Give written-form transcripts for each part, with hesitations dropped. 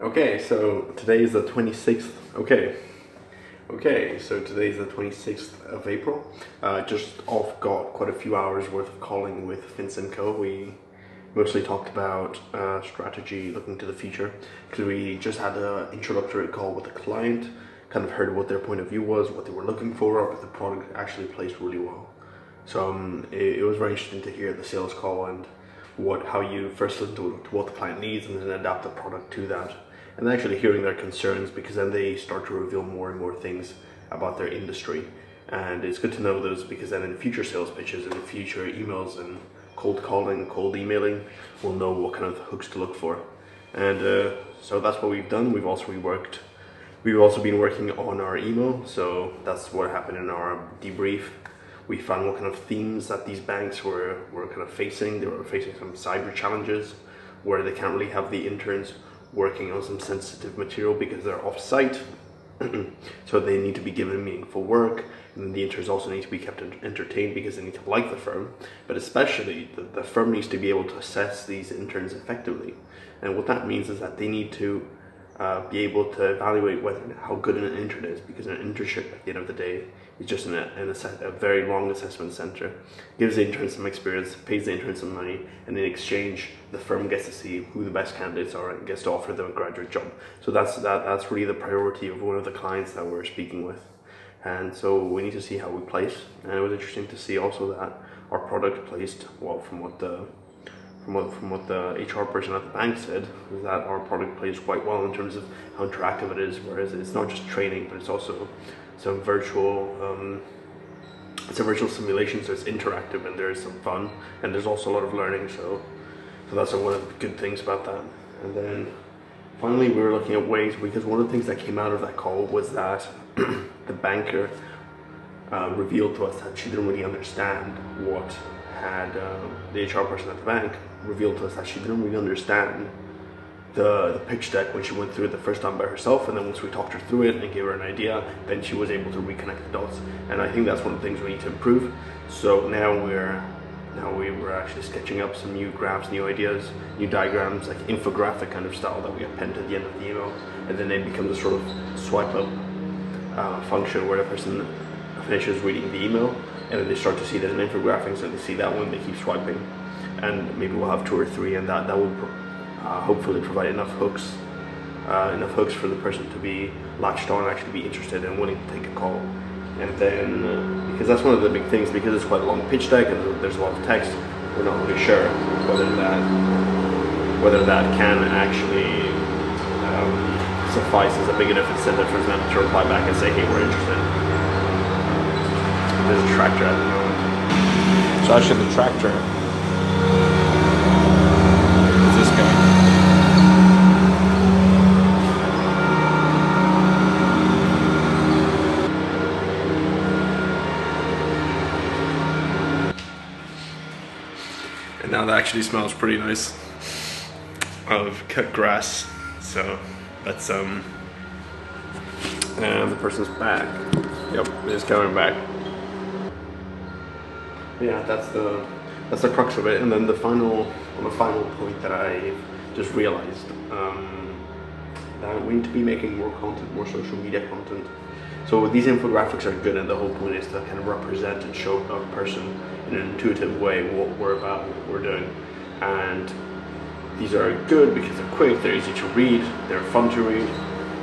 Okay, so today is the 26th. So today is the 26th of April. Just got quite a few hours worth of calling with FinCEN.Co. We mostly talked about strategy, looking to the future, because we just had an introductory call with a client, kind of heard what their point of view was, what they were looking for, but the product actually placed really well. So it was very interesting to hear the sales call and how you first listen to what the client needs and then adapt the product to that, and actually hearing their concerns, because then they start to reveal more and more things about their industry. And it's good to know those, because then in future sales pitches and in future emails and cold calling, cold emailing, we'll know what kind of hooks to look for. And so that's what we've done. We've also been working on our email, so that's what happened in our debrief. We found what kind of themes that these banks were kind of facing. They were facing some cyber challenges where they can't really have the interns working on some sensitive material because they're off-site. So they need to be given meaningful work, and the interns also need to be kept entertained because they need to like the firm, but especially the firm needs to be able to assess these interns effectively. And what that means is that they need to be able to evaluate how good an intern is, because an internship at the end of the day is just a very long assessment center. Gives the intern some experience, pays the intern some money, and in exchange the firm gets to see who the best candidates are and gets to offer them a graduate job. So that's really the priority of one of the clients that we're speaking with. And so we need to see how we place, and it was interesting to see also that our product placed well. From what the HR person at the bank said, is that our product plays quite well in terms of how interactive it is, whereas it's not just training, but it's also some virtual simulation, so it's interactive and there's some fun, and there's also a lot of learning, so that's one of the good things about that. And then finally we were looking at ways, because one of the things that came out of that call was that the banker revealed to us that she didn't really understand what the HR person at the bank revealed to us that she didn't really understand the pitch deck when she went through it the first time by herself, and then once we talked her through it and gave her an idea, then she was able to reconnect the dots. And I think that's one of the things we need to improve. So now we were actually sketching up some new graphs, new ideas, new diagrams, like infographic kind of style that we append at the end of the email, and then it becomes a sort of swipe up function where the person finishes reading the email, and then they start to see there's an infographic, so they see that one, they keep swiping, and maybe we'll have 2 or 3, and that will hopefully provide enough hooks for the person to be latched on, actually be interested and willing to take a call. And then because that's one of the big things, because it's quite a long pitch deck and there's a lot of text, we're not really sure whether that can actually suffice as a big enough incentive for them to reply back and say, hey, we're interested. There's a tractor at the moment. So actually the tractor is this guy. And now that actually smells pretty nice of cut grass. So that's and the person's back. Yep, it's coming back. Yeah, that's the crux of it. And then the final point that I just realized, that we need to be making more content, more social media content. So these infographics are good, and the whole point is to kind of represent and show a person in an intuitive way what we're about, what we're doing. And these are good because they're quick, they're easy to read, they're fun to read,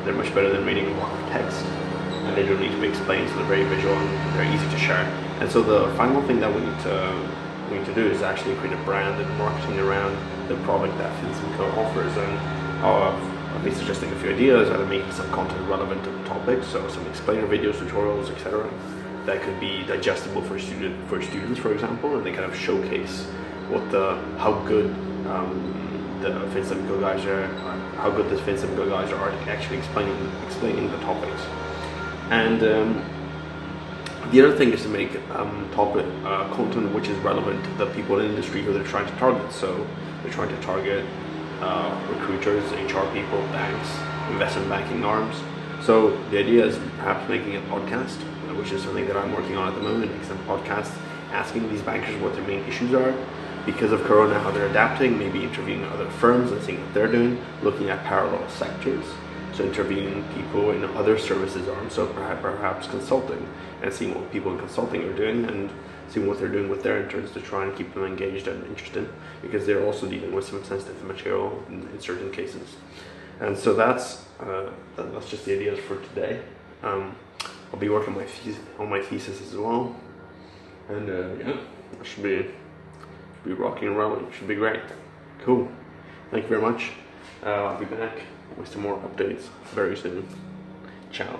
they're much better than reading a lot of text, and they don't need to be explained, so they're very visual and they're easy to share. And so the final thing that we need to do is actually create a brand and marketing around the product that FinCEN.Co offers, and I'll be suggesting a few ideas, and making some content relevant to the topic, so some explainer videos, tutorials, etc. that could be digestible for students, for example, and they kind of showcase how good the FinCEN.Co guys are, how good the FinCEN.Co guys are at actually explaining the topics. And the other thing is to make content which is relevant to the people in the industry who they're trying to target. So they're trying to target recruiters, HR people, banks, investment banking arms. So the idea is perhaps making a podcast, which is something that I'm working on at the moment, making some podcasts asking these bankers what their main issues are, because of Corona, how they're adapting, maybe interviewing other firms and seeing what they're doing, looking at parallel sectors, so interviewing people in other services arms, so perhaps consulting, and seeing what people in consulting are doing and seeing what they're doing with their interns to try and keep them engaged and interested, because they're also dealing with some sensitive material in certain cases. And so that's just the ideas for today. I'll be working on my thesis as well, and yeah, it should be rocking and rolling. Should be great. Cool. Thank you very much. I'll be back with some more updates very soon. Ciao.